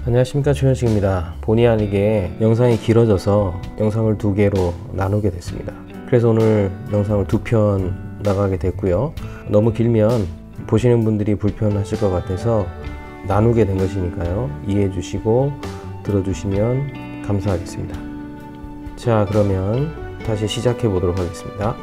안녕하십니까, 최현식입니다. 본의 아니게 영상이 길어져서 영상을 두 개로 나누게 됐습니다. 그래서 오늘 영상을 두 편 나가게 됐고요. 너무 길면 보시는 분들이 불편하실 것 같아서 나누게 된 것이니까요, 이해해 주시고 들어주시면 감사하겠습니다. 자, 그러면 다시 시작해 보도록 하겠습니다.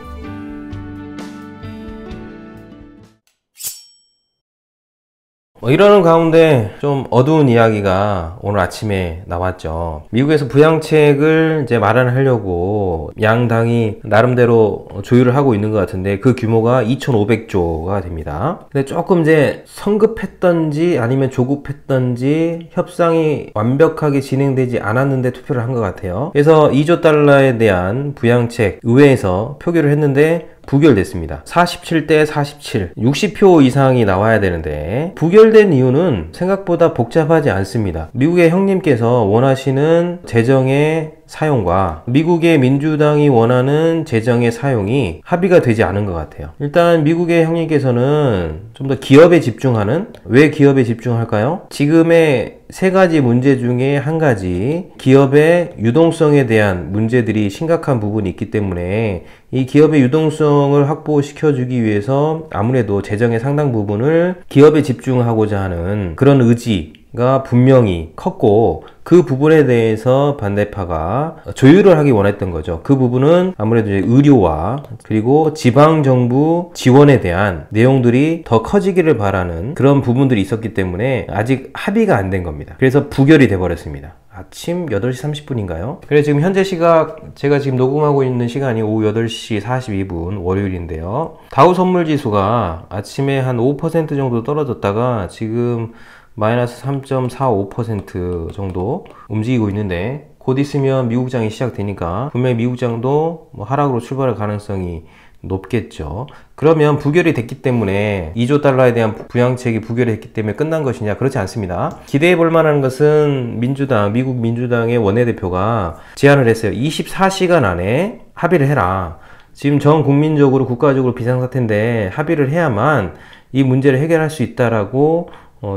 이러는 가운데 좀 어두운 이야기가 오늘 아침에 나왔죠. 미국에서 부양책을 이제 마련하려고 양당이 나름대로 조율을 하고 있는 것 같은데 그 규모가 2,500조가 됩니다. 근데 조금 이제 성급했던지 아니면 조급했던지 협상이 완벽하게 진행되지 않았는데 투표를 한 것 같아요. 그래서 2조 달러에 대한 부양책 의회에서 표결을 했는데 부결됐습니다. 47대 47, 60표 이상이 나와야 되는데 부결된 이유는 생각보다 복잡하지 않습니다. 미국의 형님께서 원하시는 재정의 사용과 미국의 민주당이 원하는 재정의 사용이 합의가 되지 않은 것 같아요. 일단 미국의 형님께서는 좀 더 기업에 집중하는, 왜 기업에 집중할까요? 지금의 세 가지 문제 중에 한 가지, 기업의 유동성에 대한 문제들이 심각한 부분이 있기 때문에 이 기업의 유동성을 확보시켜주기 위해서 아무래도 재정의 상당 부분을 기업에 집중하고자 하는 그런 의지가 분명히 컸고, 그 부분에 대해서 반대파가 조율을 하기 원했던 거죠. 그 부분은 아무래도 이제 의료와 그리고 지방정부 지원에 대한 내용들이 더 커지기를 바라는 그런 부분들이 있었기 때문에 아직 합의가 안 된 겁니다. 그래서 부결이 돼버렸습니다. 아침 8시 30분인가요? 그래서 지금 현재 시각, 제가 지금 녹음하고 있는 시간이 오후 8시 42분 월요일인데요. 다우 선물지수가 아침에 한 5% 정도 떨어졌다가 지금 마이너스 3.45% 정도 움직이고 있는데, 곧 있으면 미국장이 시작되니까 분명히 미국장도 하락으로 출발할 가능성이 높겠죠. 그러면 부결이 됐기 때문에 2조 달러에 대한 부양책이 부결이 됐기 때문에 끝난 것이냐? 그렇지 않습니다. 기대해 볼 만한 것은 민주당, 미국 민주당의 원내대표가 제안을 했어요. 24시간 안에 합의를 해라. 지금 전 국민적으로 국가적으로 비상사태인데 합의를 해야만 이 문제를 해결할 수 있다라고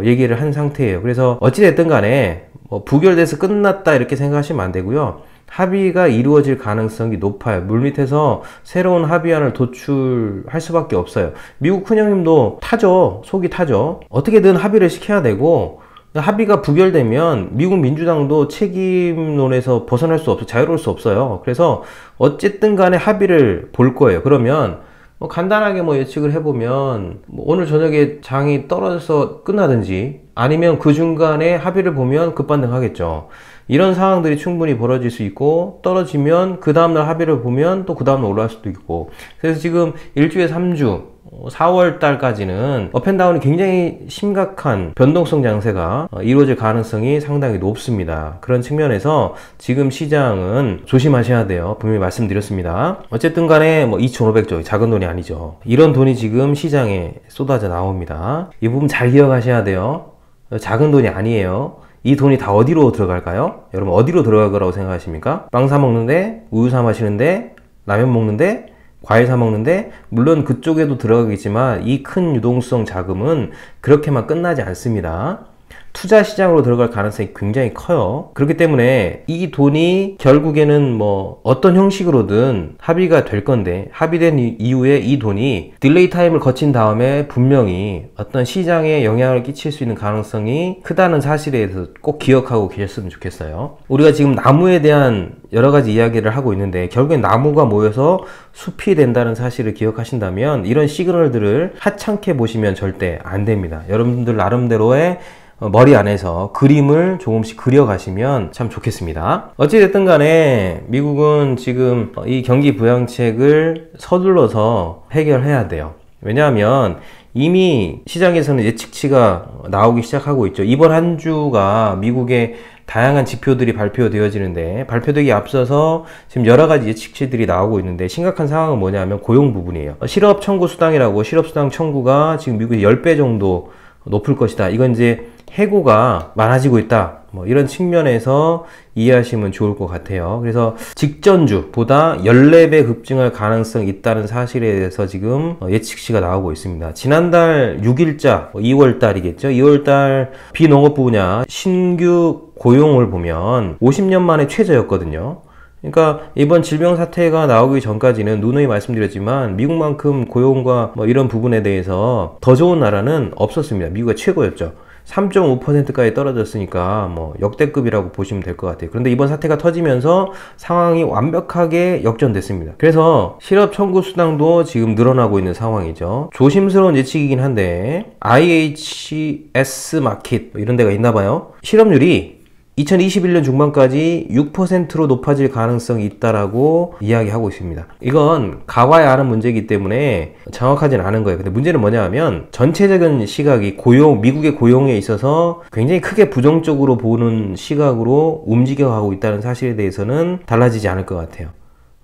얘기를 한 상태예요. 그래서 어찌됐든 간에 부결돼서 끝났다 이렇게 생각하시면 안 되고요. 합의가 이루어질 가능성이 높아요. 물밑에서 새로운 합의안을 도출할 수밖에 없어요. 미국 큰형님도 타죠. 속이 타죠. 어떻게든 합의를 시켜야 되고, 합의가 부결되면 미국 민주당도 책임론에서 벗어날 수 없어요. 자유로울 수 없어요. 그래서 어쨌든 간에 합의를 볼 거예요. 그러면 간단하게 예측을 해보면 오늘 저녁에 장이 떨어져서 끝나든지 아니면 그 중간에 합의를 보면 급반등하겠죠. 이런 상황들이 충분히 벌어질 수 있고, 떨어지면 그 다음날 합의를 보면 또 그 다음날 올라갈 수도 있고, 그래서 지금 1주에 3주 4월 달까지는 업앤다운이 굉장히 심각한 변동성 장세가 이루어질 가능성이 상당히 높습니다. 그런 측면에서 지금 시장은 조심하셔야 돼요. 분명히 말씀드렸습니다. 어쨌든 간에 2,500조, 작은 돈이 아니죠. 이런 돈이 지금 시장에 쏟아져 나옵니다. 이 부분 잘 기억하셔야 돼요. 작은 돈이 아니에요. 이 돈이 다 어디로 들어갈까요? 여러분, 어디로 들어갈 거라고 생각하십니까? 빵 사 먹는데, 우유 사 마시는데, 라면 먹는데, 과일 사 먹는데, 물론 그쪽에도 들어가겠지만 이 큰 유동성 자금은 그렇게만 끝나지 않습니다. 투자 시장으로 들어갈 가능성이 굉장히 커요. 그렇기 때문에 이 돈이 결국에는 어떤 형식으로든 합의가 될 건데, 합의된 이후에 이 돈이 딜레이 타임을 거친 다음에 분명히 어떤 시장에 영향을 끼칠 수 있는 가능성이 크다는 사실에 대해서 꼭 기억하고 계셨으면 좋겠어요. 우리가 지금 나무에 대한 여러 가지 이야기를 하고 있는데, 결국엔 나무가 모여서 숲이 된다는 사실을 기억하신다면 이런 시그널들을 하찮게 보시면 절대 안 됩니다. 여러분들 나름대로의 머리 안에서 그림을 조금씩 그려가시면 참 좋겠습니다. 어찌됐든 간에 미국은 지금 이 경기 부양책을 서둘러서 해결해야 돼요. 왜냐하면 이미 시장에서는 예측치가 나오기 시작하고 있죠. 이번 한 주가 미국의 다양한 지표들이 발표되어지는데, 발표되기 앞서서 지금 여러 가지 예측치들이 나오고 있는데, 심각한 상황은 뭐냐면 고용 부분이에요. 실업 청구 수당이라고, 실업 수당 청구가 지금 미국의 10배 정도 높을 것이다. 이건 이제 해고가 많아지고 있다. 뭐 이런 측면에서 이해하시면 좋을 것 같아요. 그래서 직전주보다 14배 급증할 가능성이 있다는 사실에 대해서 지금 예측치가 나오고 있습니다. 지난달 6일자 2월달이겠죠. 2월달 비농업 분야 신규 고용을 보면 50년 만에 최저였거든요. 그러니까 이번 질병 사태가 나오기 전까지는 누누이 말씀드렸지만 미국만큼 고용과 뭐 이런 부분에 대해서 더 좋은 나라는 없었습니다. 미국이 최고였죠. 3.5%까지 떨어졌으니까 뭐 역대급이라고 보시면 될 것 같아요. 그런데 이번 사태가 터지면서 상황이 완벽하게 역전됐습니다. 그래서 실업 청구 수당도 지금 늘어나고 있는 상황이죠. 조심스러운 예측이긴 한데 IHS 마켓 이런 데가 있나 봐요. 실업률이 2021년 중반까지 6%로 높아질 가능성이 있다라고 이야기하고 있습니다. 이건 가봐야 아는 문제이기 때문에 정확하진 않은 거예요. 근데 문제는 뭐냐 하면 전체적인 시각이 미국의 고용에 있어서 굉장히 크게 부정적으로 보는 시각으로 움직여가고 있다는 사실에 대해서는 달라지지 않을 것 같아요.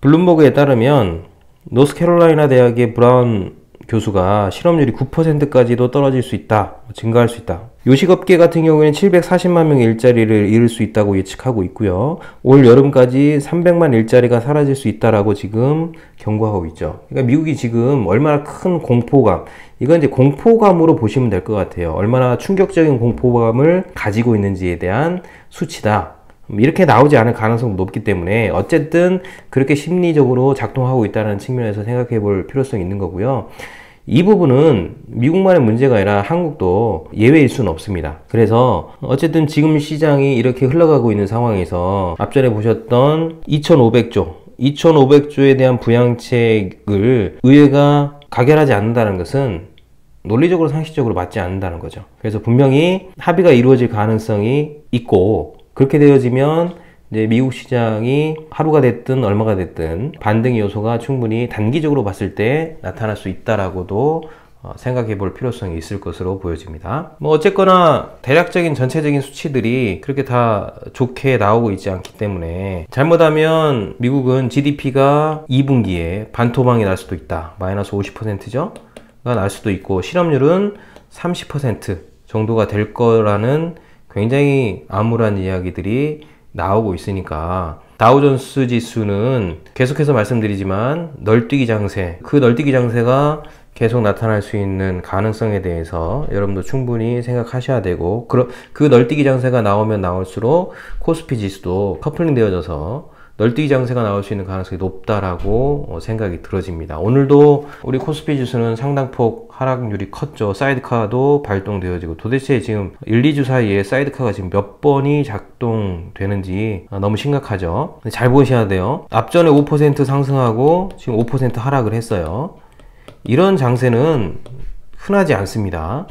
블룸버그에 따르면 노스캐롤라이나 대학의 브라운 교수가 실업률이 9%까지도 떨어질 수 있다, 증가할 수 있다. 요식업계 같은 경우에는 740만 명의 일자리를 잃을 수 있다고 예측하고 있고요. 올 여름까지 300만 일자리가 사라질 수 있다라고 지금 경고하고 있죠. 그러니까 미국이 지금 얼마나 큰 공포감, 이건 이제 공포감으로 보시면 될 것 같아요. 얼마나 충격적인 공포감을 가지고 있는지에 대한 수치다. 이렇게 나오지 않을 가능성도 높기 때문에 어쨌든 그렇게 심리적으로 작동하고 있다는 측면에서 생각해 볼 필요성이 있는 거고요. 이 부분은 미국만의 문제가 아니라 한국도 예외일 수는 없습니다. 그래서 어쨌든 지금 시장이 이렇게 흘러가고 있는 상황에서 앞전에 보셨던 2,500조에 대한 부양책을 의회가 가결하지 않는다는 것은 논리적으로 상식적으로 맞지 않는다는 거죠. 그래서 분명히 합의가 이루어질 가능성이 있고, 그렇게 되어지면 이제 미국 시장이 하루가 됐든 얼마가 됐든 반등의 요소가 충분히 단기적으로 봤을 때 나타날 수 있다라고도 생각해 볼 필요성이 있을 것으로 보여집니다. 뭐 어쨌거나 대략적인 전체적인 수치들이 그렇게 다 좋게 나오고 있지 않기 때문에 잘못하면 미국은 GDP가 2분기에 반토막이 날 수도 있다. 마이너스 50%죠? 가 날 수도 있고, 실업률은 30% 정도가 될 거라는 굉장히 암울한 이야기들이 나오고 있으니까 다우존스 지수는 계속해서 말씀드리지만 널뛰기 장세, 그 널뛰기 장세가 계속 나타날 수 있는 가능성에 대해서 여러분도 충분히 생각하셔야 되고, 그 널뛰기 장세가 나오면 나올수록 코스피 지수도 커플링 되어져서 널뛰기 장세가 나올 수 있는 가능성이 높다라고 생각이 들어집니다. 오늘도 우리 코스피 지수는 상당폭 하락률이 컸죠. 사이드카도 발동되어지고, 도대체 지금 1, 2주 사이에 사이드카가 지금 몇 번이 작동되는지 너무 심각하죠. 잘 보셔야 돼요. 앞전에 5% 상승하고 지금 5% 하락을 했어요. 이런 장세는 흔하지 않습니다.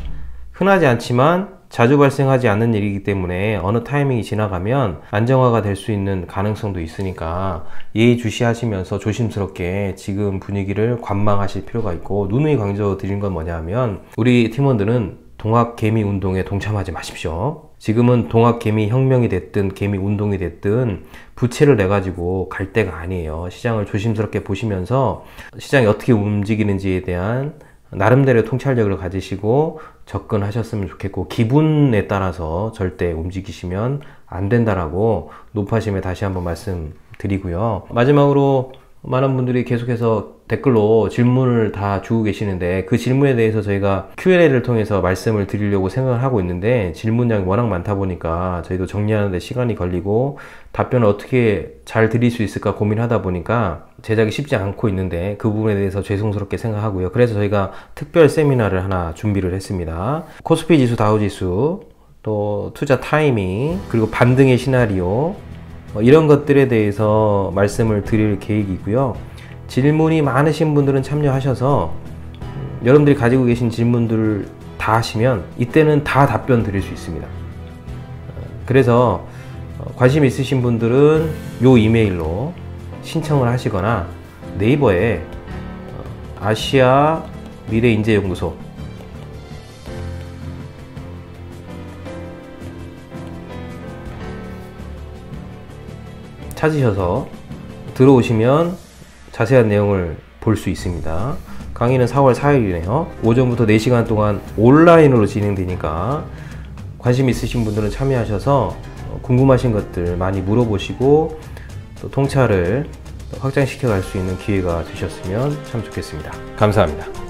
흔하지 않지만 자주 발생하지 않는 일이기 때문에 어느 타이밍이 지나가면 안정화가 될 수 있는 가능성도 있으니까 예의주시하시면서 조심스럽게 지금 분위기를 관망하실 필요가 있고, 누누이 강조드린 건 뭐냐면 우리 팀원들은 동학개미 운동에 동참하지 마십시오. 지금은 동학개미 혁명이 됐든 개미 운동이 됐든 부채를 내가지고 갈 때가 아니에요. 시장을 조심스럽게 보시면서 시장이 어떻게 움직이는지에 대한 나름대로의 통찰력을 가지시고 접근하셨으면 좋겠고, 기분에 따라서 절대 움직이시면 안 된다라고 높아심에 다시 한번 말씀드리고요. 마지막으로 많은 분들이 계속해서 댓글로 질문을 다 주고 계시는데, 그 질문에 대해서 저희가 Q&A를 통해서 말씀을 드리려고 생각을 하고 있는데 질문량이 워낙 많다 보니까 저희도 정리하는 데 시간이 걸리고 답변을 어떻게 잘 드릴 수 있을까 고민하다 보니까 제작이 쉽지 않고 있는데, 그 부분에 대해서 죄송스럽게 생각하고요. 그래서 저희가 특별 세미나를 하나 준비를 했습니다. 코스피 지수, 다우 지수, 또 투자 타이밍, 그리고 반등의 시나리오, 이런 것들에 대해서 말씀을 드릴 계획이고요. 질문이 많으신 분들은 참여하셔서 여러분들이 가지고 계신 질문들을 다 하시면 이때는 다 답변 드릴 수 있습니다. 그래서 관심 있으신 분들은 요 이메일로 신청을 하시거나 네이버에 아시아 미래인재연구소 찾으셔서 들어오시면 자세한 내용을 볼 수 있습니다. 강의는 4월 4일이네요. 오전부터 4시간 동안 온라인으로 진행되니까 관심 있으신 분들은 참여하셔서 궁금하신 것들 많이 물어보시고 또 통찰을 확장시켜 갈 수 있는 기회가 되셨으면 참 좋겠습니다. 감사합니다.